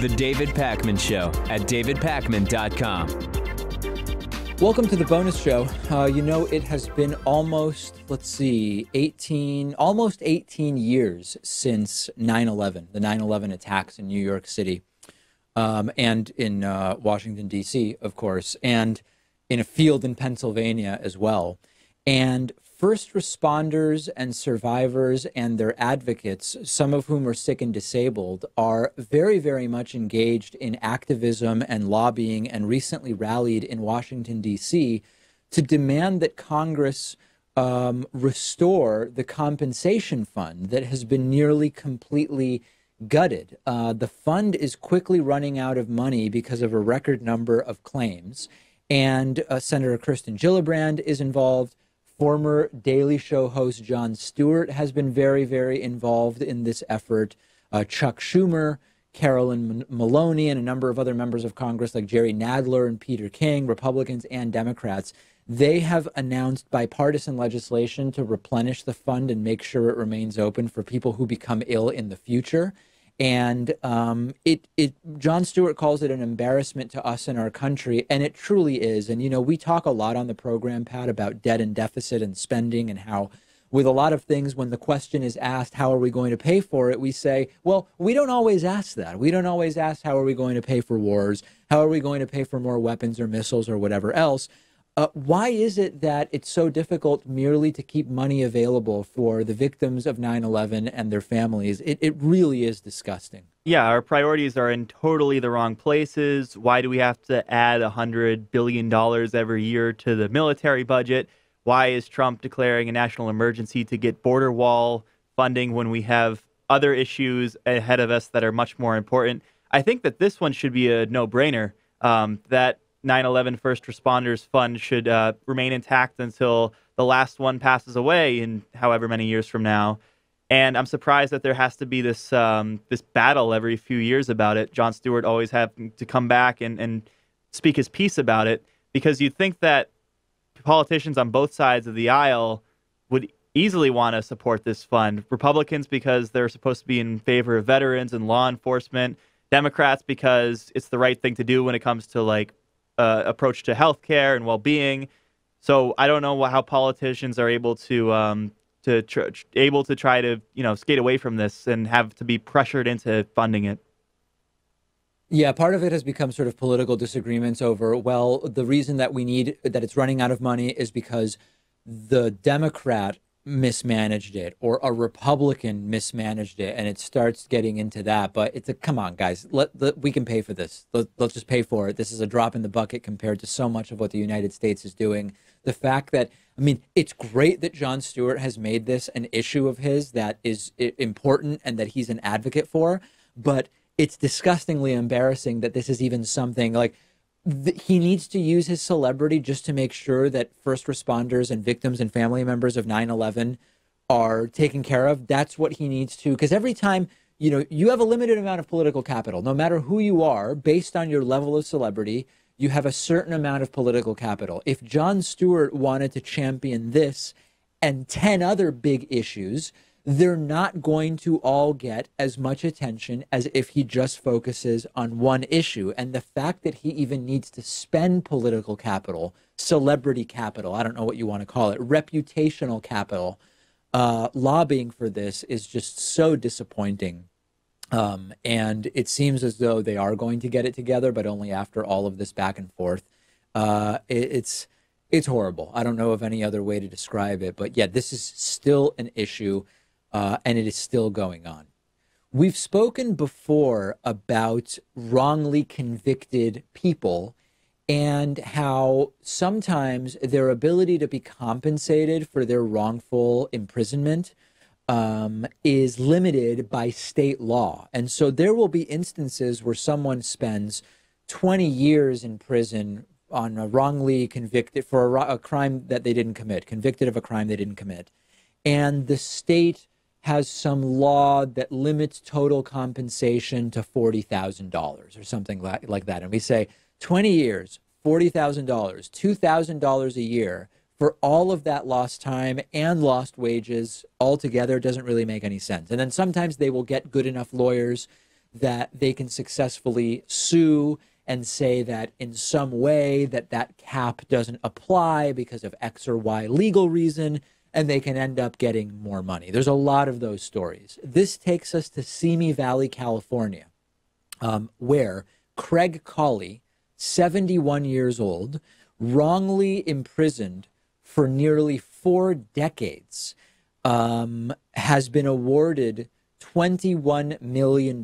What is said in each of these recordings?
The David Pakman Show at davidpakman.com. Welcome to the bonus show. It has been almost 18 years since 9/11, the 9/11 attacks in New York City, and in Washington, D.C., of course, and in a field in Pennsylvania as well. And first responders and survivors and their advocates, some of whom are sick and disabled, are very, very much engaged in activism and lobbying, and recently rallied in Washington, D.C. to demand that Congress restore the compensation fund that has been nearly completely gutted. The fund is quickly running out of money because of a record number of claims. And Senator Kirsten Gillibrand is involved. Former Daily Show host Jon Stewart has been very, very involved in this effort. Chuck Schumer, Carolyn Maloney, and a number of other members of Congress like Jerry Nadler and Peter King, Republicans and Democrats, they have announced bipartisan legislation to replenish the fund and make sure it remains open for people who become ill in the future. And Jon Stewart calls it an embarrassment to us in our country, and it truly is. And, we talk a lot on the program, Pat, about debt and deficit and spending, and how with a lot of things, when the question is asked, how are we going to pay for it? We say, well, we don't always ask that. We don't always ask, how are we going to pay for wars? How are we going to pay for more weapons or missiles or whatever else? Why is it that it's so difficult merely to keep money available for the victims of 9/11 and their families? It really is disgusting. Yeah, our priorities are in totally the wrong places. Why do we have to add $100 billion every year to the military budget? Why is Trump declaring a national emergency to get border wall funding when we have other issues ahead of us that are much more important? I think that this one should be a no-brainer, that 9/11 First Responders Fund should remain intact until the last one passes away in however many years from now. And I'm surprised that there has to be this battle every few years about it. Jon Stewart always having to come back and speak his piece about it, because you'd think that politicians on both sides of the aisle would easily want to support this fund. Republicans because they're supposed to be in favor of veterans and law enforcement. Democrats because it's the right thing to do when it comes to approach to healthcare and well-being. So I don't know how politicians are able to try to skate away from this and have to be pressured into funding it. Yeah, part of it has become sort of political disagreements over, well, the reason that it's running out of money is because the Democrat mismanaged it or a Republican mismanaged it, and it starts getting into that. But come on, guys, we can pay for this. Let's just pay for it. This is a drop in the bucket compared to so much of what the United States is doing. The fact that, it's great that Jon Stewart has made this an issue of his that is important and that he's an advocate for, but it's disgustingly embarrassing that this is even something he needs to use his celebrity just to make sure that first responders and victims and family members of 9/11 are taken care of. That's what he needs to, because every time, you have a limited amount of political capital, no matter who you are, based on your level of celebrity, you have a certain amount of political capital. If Jon Stewart wanted to champion this and 10 other big issues, they're not going to all get as much attention as if he just focuses on one issue. And the fact that he even needs to spend political capital, celebrity capital, I don't know what you want to call it, reputational capital, lobbying for this is just so disappointing. And it seems as though they are going to get it together, but only after all of this back and forth. It's horrible. I don't know of any other way to describe it. But yeah, this is still an issue. And it is still going on. We've spoken before about wrongly convicted people and how sometimes their ability to be compensated for their wrongful imprisonment is limited by state law. And so there will be instances where someone spends 20 years in prison on a wrongly convicted for a crime that they didn't commit, convicted of a crime they didn't commit. And the state has some law that limits total compensation to $40,000 or something like that. And we say 20 years, $40,000, $2,000 a year for all of that lost time and lost wages altogether doesn't really make any sense. And then sometimes they will get good enough lawyers that they can successfully sue and say that in some way that cap doesn't apply because of X or Y legal reason, and they can end up getting more money. There's a lot of those stories. This takes us to Simi Valley, California, where Craig Colley, 71 years old, wrongly imprisoned for nearly 4 decades, has been awarded $21 million.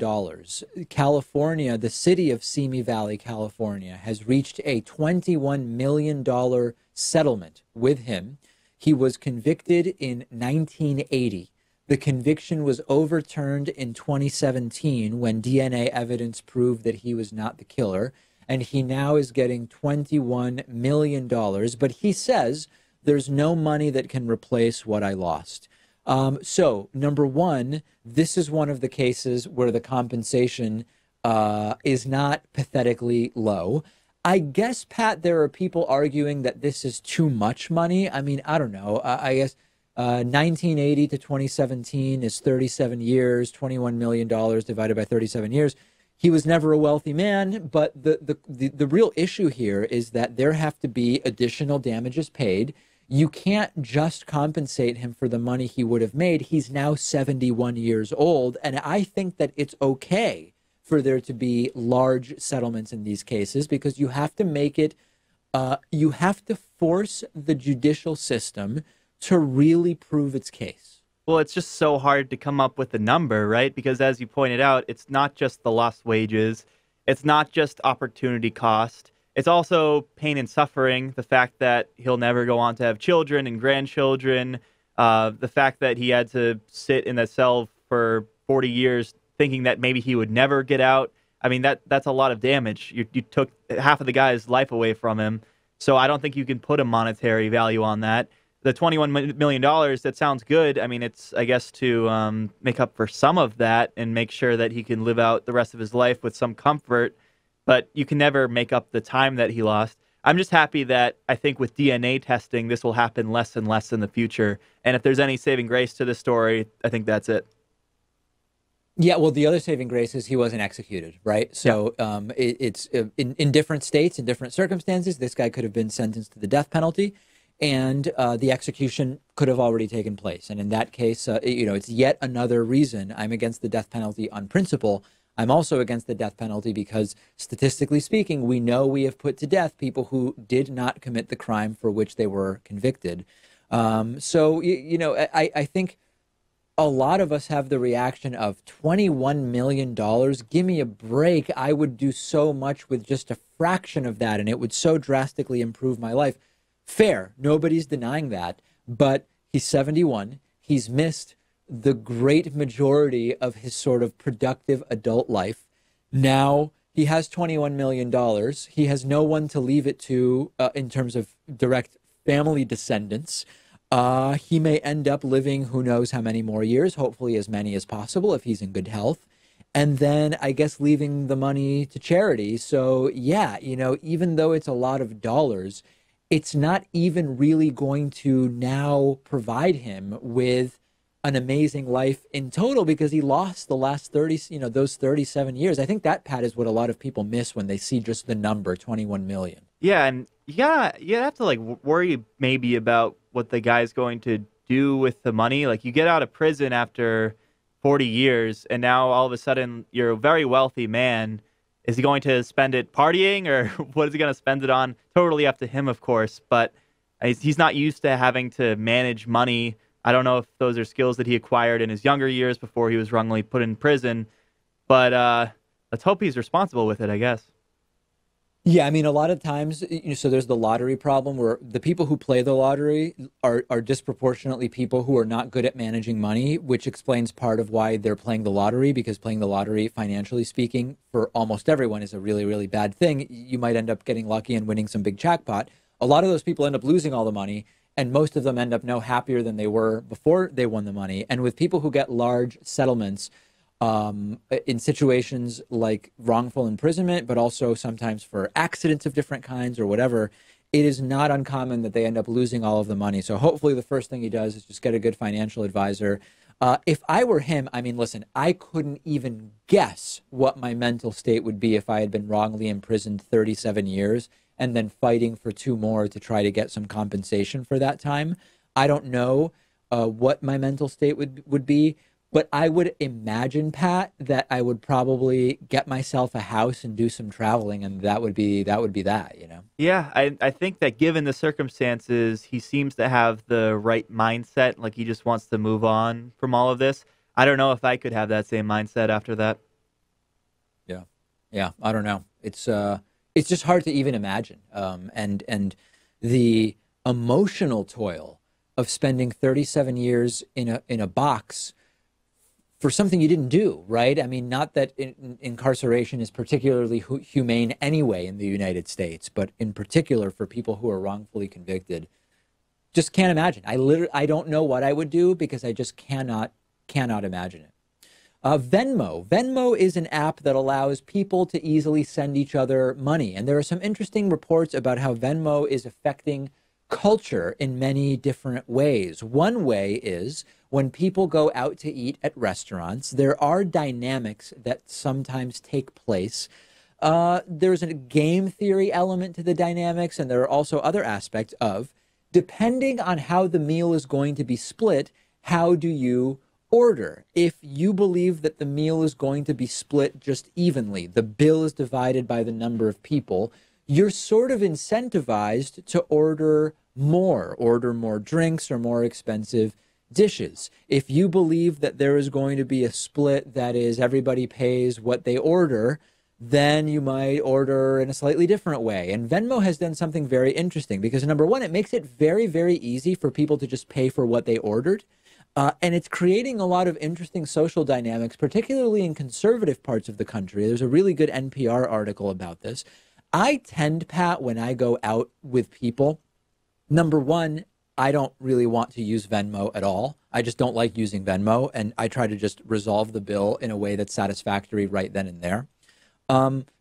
California, the city of Simi Valley, California, has reached a $21 million settlement with him. He was convicted in 1980. The conviction was overturned in 2017 when DNA evidence proved that he was not the killer. And he now is getting $21 million. But he says there's no money that can replace what I lost. So, number one, this is one of the cases where the compensation is not pathetically low. I guess, Pat, there are people arguing that this is too much money. I mean, I don't know. I guess 1980 to 2017 is 37 years, $21 million divided by 37 years. He was never a wealthy man, but the real issue here is that there have to be additional damages paid. You can't just compensate him for the money he would have made. He's now 71 years old, and I think that it's okay for there to be large settlements in these cases because you have to make it, you have to force the judicial system to really prove its case. Well, it's just so hard to come up with a number, right? Because as you pointed out, it's not just the lost wages. It's not just opportunity cost. It's also pain and suffering, the fact that he'll never go on to have children and grandchildren, the fact that he had to sit in that cell for 40 years thinking that maybe he would never get out. I mean, that's a lot of damage. You took half of the guy's life away from him. So I don't think you can put a monetary value on that. The $21 million, that sounds good. I mean, it's, I guess, to make up for some of that and make sure that he can live out the rest of his life with some comfort. But you can never make up the time that he lost. I'm just happy that I think with DNA testing, this will happen less and less in the future. And if there's any saving grace to this story, I think that's it. Yeah, well, the other saving grace is he wasn't executed, right? So it's in different states, in different circumstances, this guy could have been sentenced to the death penalty, and the execution could have already taken place. And in that case, it's yet another reason I'm against the death penalty on principle. I'm also against the death penalty because, statistically speaking, we know we have put to death people who did not commit the crime for which they were convicted. I think a lot of us have the reaction of $21 million. Give me a break. I would do so much with just a fraction of that, and it would so drastically improve my life. Fair. Nobody's denying that. But he's 71. He's missed the great majority of his sort of productive adult life. Now he has $21 million. He has no one to leave it to in terms of direct family descendants. He may end up living who knows how many more years, hopefully as many as possible if he's in good health. And then I guess leaving the money to charity. So yeah, even though it's a lot of dollars, it's not even really going to now provide him with an amazing life in total because he lost the last 30, those 37 years. I think that, Pat, is what a lot of people miss when they see just the number 21 million. Yeah, and you have to worry maybe about what the guy's going to do with the money. Like, you get out of prison after 40 years, and now all of a sudden you're a very wealthy man. Is he going to spend it partying, or what is he going to spend it on? Totally up to him, of course, but he's not used to having to manage money. I don't know if those are skills that he acquired in his younger years before he was wrongly put in prison, but let's hope he's responsible with it, I guess. Yeah, I mean, a lot of times, so there's the lottery problem where the people who play the lottery are disproportionately people who are not good at managing money, which explains part of why they're playing the lottery, because playing the lottery, financially speaking, for almost everyone is a really, really bad thing. You might end up getting lucky and winning some big jackpot. A lot of those people end up losing all the money, and most of them end up no happier than they were before they won the money. And with people who get large settlements, in situations like wrongful imprisonment, but also sometimes for accidents of different kinds or whatever, it is not uncommon that they end up losing all of the money. So hopefully the first thing he does is just get a good financial advisor. If I were him, I mean, listen, I couldn't even guess what my mental state would be if I had been wrongly imprisoned 37 years and then fighting for 2 more to try to get some compensation for that time. I don't know what my mental state would be, but I would imagine, Pat, that I would probably get myself a house and do some traveling, and that would be that, you know? Yeah, I think that given the circumstances, he seems to have the right mindset. Like he just wants to move on from all of this. I don't know if I could have that same mindset after that. Yeah. Yeah. I don't know. It's just hard to even imagine. And the emotional toil of spending 37 years in a box for something you didn't do, right? I mean, not that incarceration is particularly humane anyway in the United States, but in particular for people who are wrongfully convicted, just can't imagine. I don't know what I would do because I just cannot imagine it. Venmo is an app that allows people to easily send each other money. And there are some interesting reports about how Venmo is affecting culture in many different ways. One way is when people go out to eat at restaurants, there are dynamics that sometimes take place. There's a game theory element to the dynamics, and there are also other aspects of, depending on how the meal is going to be split, how do you order? If you believe that the meal is going to be split just evenly, the bill is divided by the number of people, you're sort of incentivized to order more drinks or more expensive dishes. If you believe that there is going to be a split that is everybody pays what they order, then you might order in a slightly different way. And Venmo has done something very interesting because, number one, it makes it very, very easy for people to just pay for what they ordered. And it's creating a lot of interesting social dynamics, particularly in conservative parts of the country. There's a really good NPR article about this. I tend, Pat, when I go out with people, number one, I don't really want to use Venmo at all. I just don't like using Venmo, and I try to just resolve the bill in a way that's satisfactory right then and there.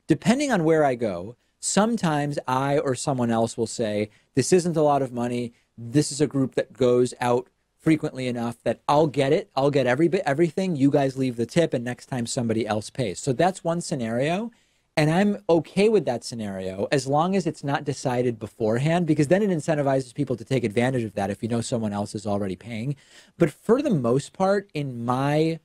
Depending on where I go, sometimes I or someone else will say, this isn't a lot of money. This is a group that goes out frequently enough that I'll get it. I'll get everything. You guys leave the tip, and next time somebody else pays. So that's one scenario. And I'm okay with that scenario as long as it's not decided beforehand, because then it incentivizes people to take advantage of that if you know someone else is already paying. But for the most part, in my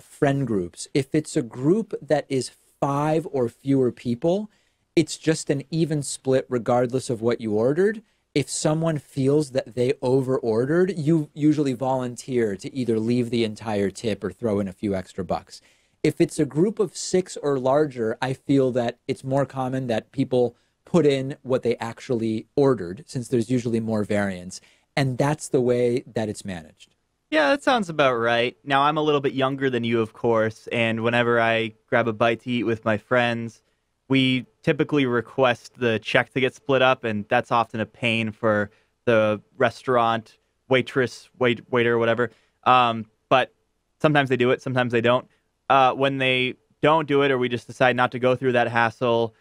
friend groups, if it's a group that is 5 or fewer people, it's just an even split regardless of what you ordered. If someone feels that they over-ordered, you usually volunteer to either leave the entire tip or throw in a few extra bucks. If it's a group of 6 or larger, I feel that it's more common that people put in what they actually ordered, since there's usually more variance. And that's the way that it's managed. Yeah, that sounds about right. Now, I'm a little bit younger than you, of course, and whenever I grab a bite to eat with my friends, we typically request the check to get split up, and that's often a pain for the restaurant waitress, waiter, whatever. But sometimes they do it, sometimes they don't. When they don't do it, or we just decide not to go through that hassle,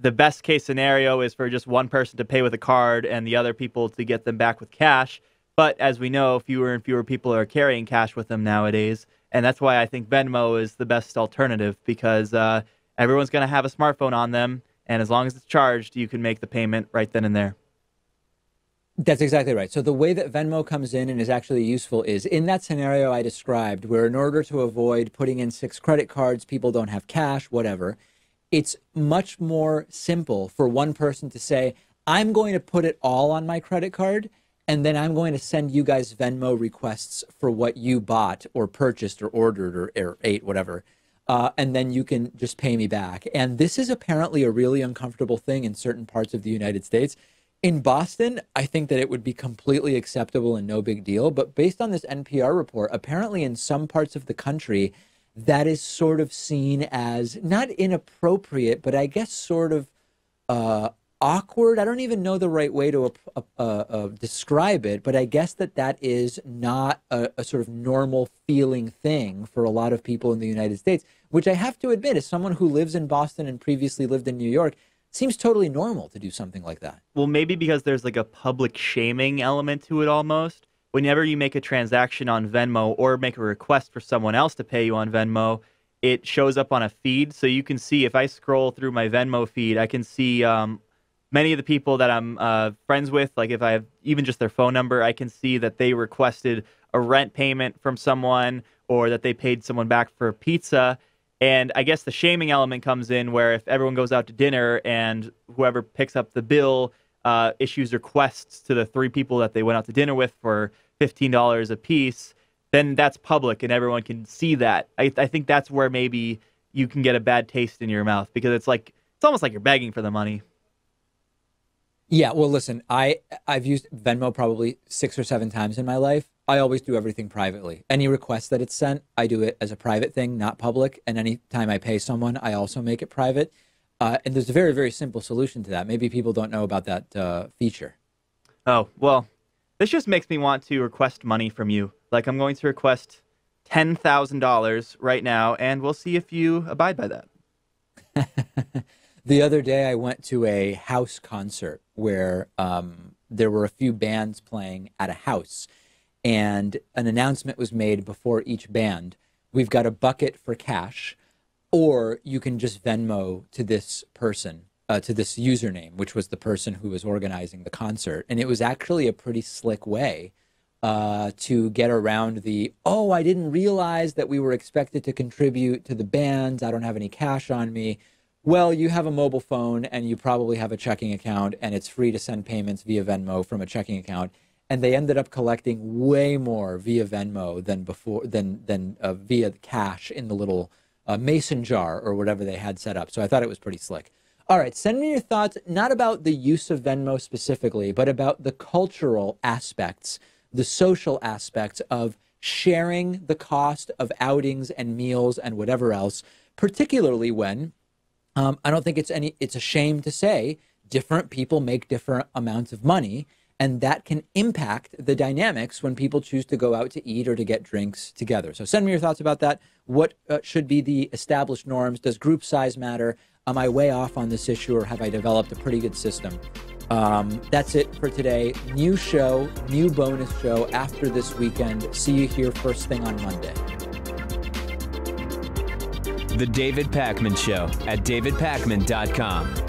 the best case scenario is for just one person to pay with a card and the other people to get them back with cash. But as we know, fewer and fewer people are carrying cash with them nowadays. And that's why I think Venmo is the best alternative, because everyone's going to have a smartphone on them. And as long as it's charged, you can make the payment right then and there. That's exactly right. So the way that Venmo comes in and is actually useful is in that scenario I described, where in order to avoid putting in 6 credit cards, people don't have cash, whatever, it's much more simple for one person to say, I'm going to put it all on my credit card, and then I'm going to send you guys Venmo requests for what you bought or purchased or ordered or ate, whatever. And then you can just pay me back. And this is apparently a really uncomfortable thing in certain parts of the United States. In Boston, I think that it would be completely acceptable and no big deal. But based on this NPR report, apparently in some parts of the country, that is sort of seen as not inappropriate, but I guess sort of awkward. I don't even know the right way to describe it, but I guess that is not a sort of normal feeling thing for a lot of people in the United States, which I have to admit, as someone who lives in Boston and previously lived in New York, seems totally normal to do something like that. Well, maybe because there's like a public shaming element to it almost. whenever you make a transaction on Venmo or make a request for someone else to pay you on Venmo, it shows up on a feed. So you can see, if I scroll through my Venmo feed, I can see many of the people that I'm friends with. Like if I have even just their phone number, I can see that they requested a rent payment from someone or that they paid someone back for pizza. And I guess the shaming element comes in where if everyone goes out to dinner and whoever picks up the bill issues requests to the three people that they went out to dinner with for $15 a piece, then that's public and everyone can see that. I think that's where maybe you can get a bad taste in your mouth, because it's almost like you're begging for the money. Yeah, well, listen, I've used Venmo probably 6 or 7 times in my life. I always do everything privately. Any request that it's sent, I do it as a private thing, not public. And anytime I pay someone, I also make it private. And there's a very, very simple solution to that. Maybe people don't know about that feature. Oh, well, this just makes me want to request money from you. Like, I'm going to request $10,000 right now, and we'll see if you abide by that. The other day, I went to a house concert where there were a few bands playing at a house, and an announcement was made before each band. We've got a bucket for cash, or you can just Venmo to this person, to this username, which was the person who was organizing the concert. And it was actually a pretty slick way to get around I didn't realize that we were expected to contribute to the bands. I don't have any cash on me. Well, you have a mobile phone and you probably have a checking account, and it's free to send payments via Venmo from a checking account. And they ended up collecting way more via Venmo than via cash in the little mason jar or whatever they had set up. So I thought it was pretty slick. All right, send me your thoughts, not about the use of Venmo specifically, but about the cultural aspects, the social aspects of sharing the cost of outings and meals and whatever else, particularly when I don't think it's a shame to say different people make different amounts of money, and that can impact the dynamics when people choose to go out to eat or to get drinks together. So send me your thoughts about that. What should be the established norms? Does group size matter? Am I way off on this issue, or have I developed a pretty good system? That's it for today. New show, new bonus show after this weekend. See you here first thing on Monday. The David Pakman Show at davidpakman.com.